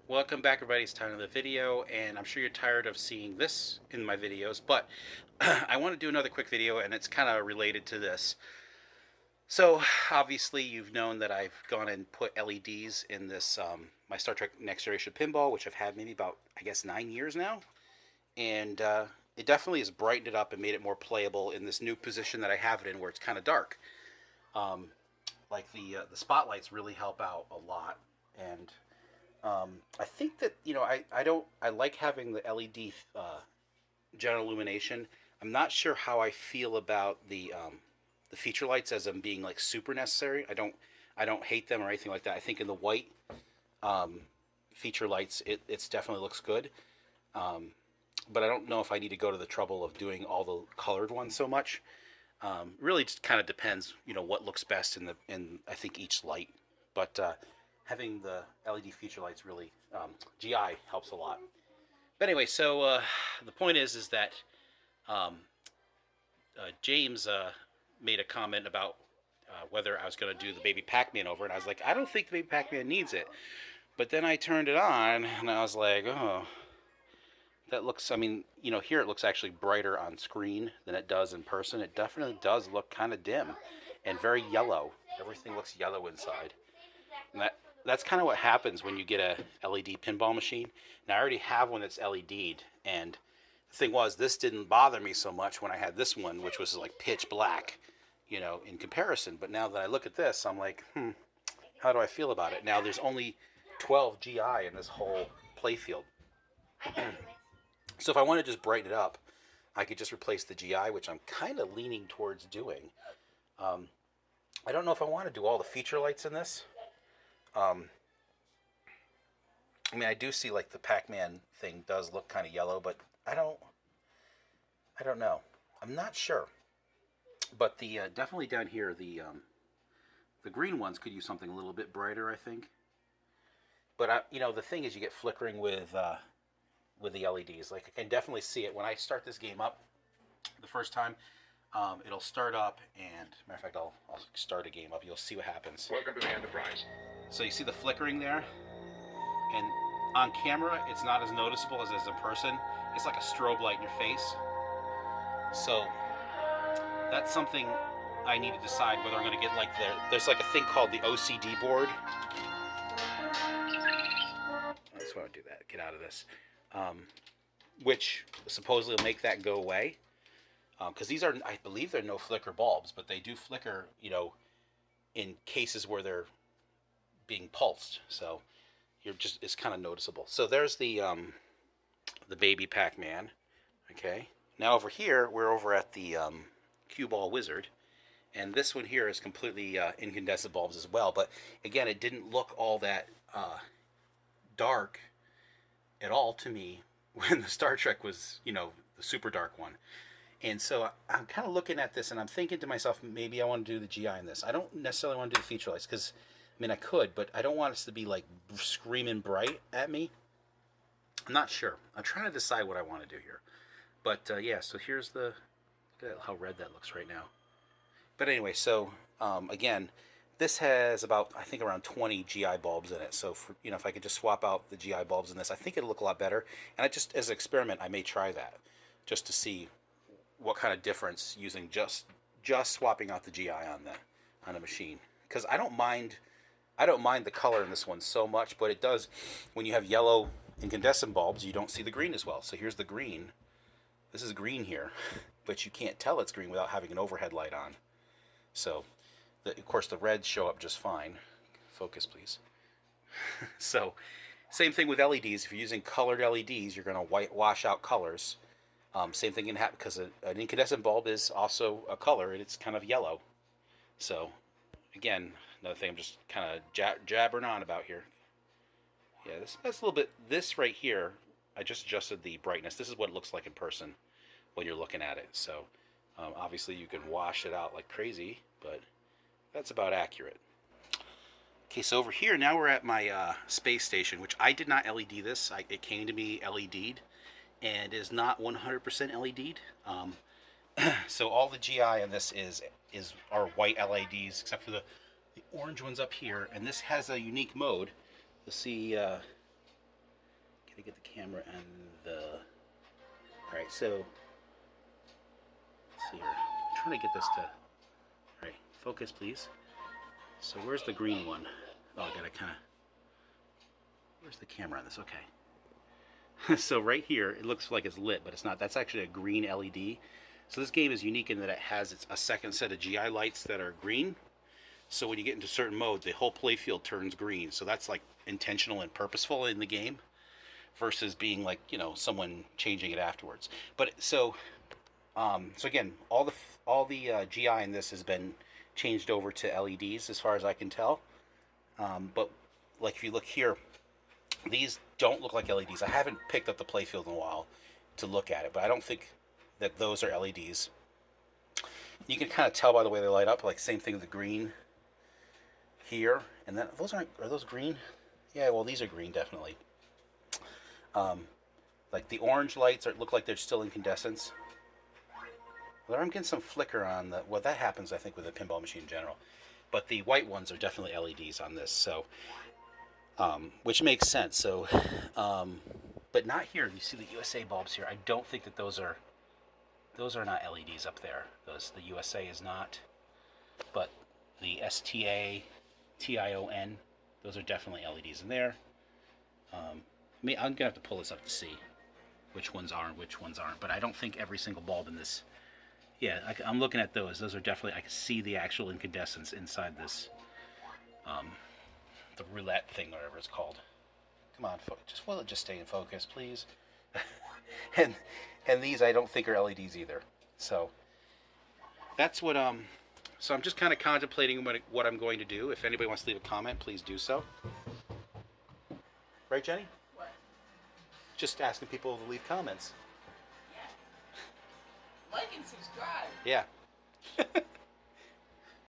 Welcome back, everybody. It's time for the video, and I'm sure you're tired of seeing this in my videos, but I want to do another quick video, and it's kind of related to this. So, obviously, you've known that I've gone and put LEDs in this my Star Trek Next Generation pinball, which I've had maybe about, I guess, 9 years now, and it definitely has brightened it up and made it more playable in this new position that I have it in, where it's kind of dark. Um, like the spotlights really help out a lot, and I think that I like having the LED general illumination. I'm not sure how I feel about the feature lights as them being like super necessary. I don't hate them or anything like that. I think in the white um, feature lights, it's definitely looks good. Um, but I don't know if I need to go to the trouble of doing all the colored ones so much. Really, just kind of depends, what looks best in I think each light. But having the LED feature lights really GI helps a lot. But anyway, so the point is that um, James made a comment about whether I was going to do the baby Pac-Man over, and I was like, I don't think the baby Pac-Man needs it. But then I turned it on, and I was like, oh, that looks. I mean, here it looks actually brighter on screen than it does in person. It definitely does look kind of dim and very yellow. Everything looks yellow inside. And that's kind of what happens when you get a LED pinball machine. Now I already have one that's LED'd, and the thing was, this didn't bother me so much when I had this one, which was like pitch black, in comparison. But now that I look at this, I'm like, how do I feel about it? Now there's only 12 GI in this whole playfield. So if I want to just brighten it up, I could just replace the GI, which I'm kind of leaning towards doing. Um, I don't know if I want to do all the feature lights in this. Um, I mean, I do see like the Pac-Man thing does look kind of yellow, but I don't know. I'm not sure. But the definitely down here, the green ones could use something a little bit brighter, I think. But the thing is, you get flickering with the LEDs. Like I can definitely see it when I start this game up the first time. It'll start up, and matter of fact, I'll start a game up. You'll see what happens. Welcome to the Enterprise. So you see the flickering there, and on camera, it's not as noticeable as in person. It's like a strobe light in your face. So that's something I need to decide whether I'm going to get like there's like a thing called the OCD board. I just want to do that. Get out of this. Which supposedly will make that go away. Because these are, I believe, they're no flicker bulbs, but they do flicker, in cases where they're being pulsed. So it's kind of noticeable. So there's the baby Pac-Man. Okay. Now over here, we're over at the Cue Ball Wizard, and this one here is completely incandescent bulbs as well. But again, it didn't look all that dark at all to me when the Star Trek was, the super dark one. And so I'm kind of looking at this, and I'm thinking to myself, maybe I want to do the GI in this. I don't necessarily want to do the feature lights because, I mean, I could, but I don't want this to be like screaming bright at me. I'm not sure. I'm trying to decide what I want to do here. But yeah, so here's look at how red that looks right now. But anyway, so again, this has about, I think, around 20 GI bulbs in it. So for, if I could just swap out the GI bulbs in this, I think it'll look a lot better. And as an experiment, I may try that just to see what kind of difference using just swapping out the GI on a machine. Because I don't mind the color in this one so much, but it does, when you have yellow incandescent bulbs, you don't see the green as well. So here's the green. This is green here, but you can't tell it's green without having an overhead light on. So of course the reds show up just fine. Focus, please. So same thing with LEDs. If you're using colored LEDs, you're going to wash out colors. Same thing can happen because an incandescent bulb is also a color, and it's kind of yellow. So again, another thing I'm just kind of jabbering on about here. Yeah, that's a little bit. This right here, I just adjusted the brightness. This is what it looks like in person when you're looking at it. So obviously you can wash it out like crazy, but that's about accurate. Okay, so over here, now we're at my space station, which I did not LED this. It came to me LED'd, and is not 100% LED'd. So all the GI in this are white LEDs, except for the orange ones up here. And this has a unique mode. You'll see Can I get the camera and the... Alright, so... Let's see here. I'm trying to get this to... Alright, focus please. So where's the green one? Oh, I gotta kind of... Where's the camera on this? Okay. So right here, it looks like it's lit, but it's not. That's actually a green LED. So this game is unique in that it has a second set of GI lights that are green. So when you get into certain mode, the whole playfield turns green. So that's like intentional and purposeful in the game, versus being like, you know, someone changing it afterwards. But so again, all the GI in this has been changed over to LEDs as far as I can tell. But like if you look here, these don't look like LEDs. I haven't picked up the playfield in a while to look at it, but I don't think that those are LEDs. You can kind of tell by the way they light up, like same thing with the green here. And then those are those green? Yeah, well these are green definitely. Like the orange lights look like they're still incandescents. Well, I'm getting some flicker on the, well that happens I think with a pinball machine in general. But the white ones are definitely LEDs on this, so which makes sense. So, but not here. You see the USA bulbs here. I don't think that those are not LEDs up there. The USA is not, but the STA, TION, those are definitely LEDs in there. I'm gonna have to pull this up to see which ones are and which ones aren't. But I don't think every single bulb in this. Yeah, I'm looking at those. Those are definitely. I can see the actual incandescence inside this. The roulette thing, whatever it's called. Come on, will it just stay in focus, please? and these I don't think are LEDs either. So that's what so I'm just kind of contemplating what I'm going to do. If anybody wants to leave a comment, please do so. Right, Jenny? What? Just asking people to leave comments. Yeah. Like and subscribe. Yeah.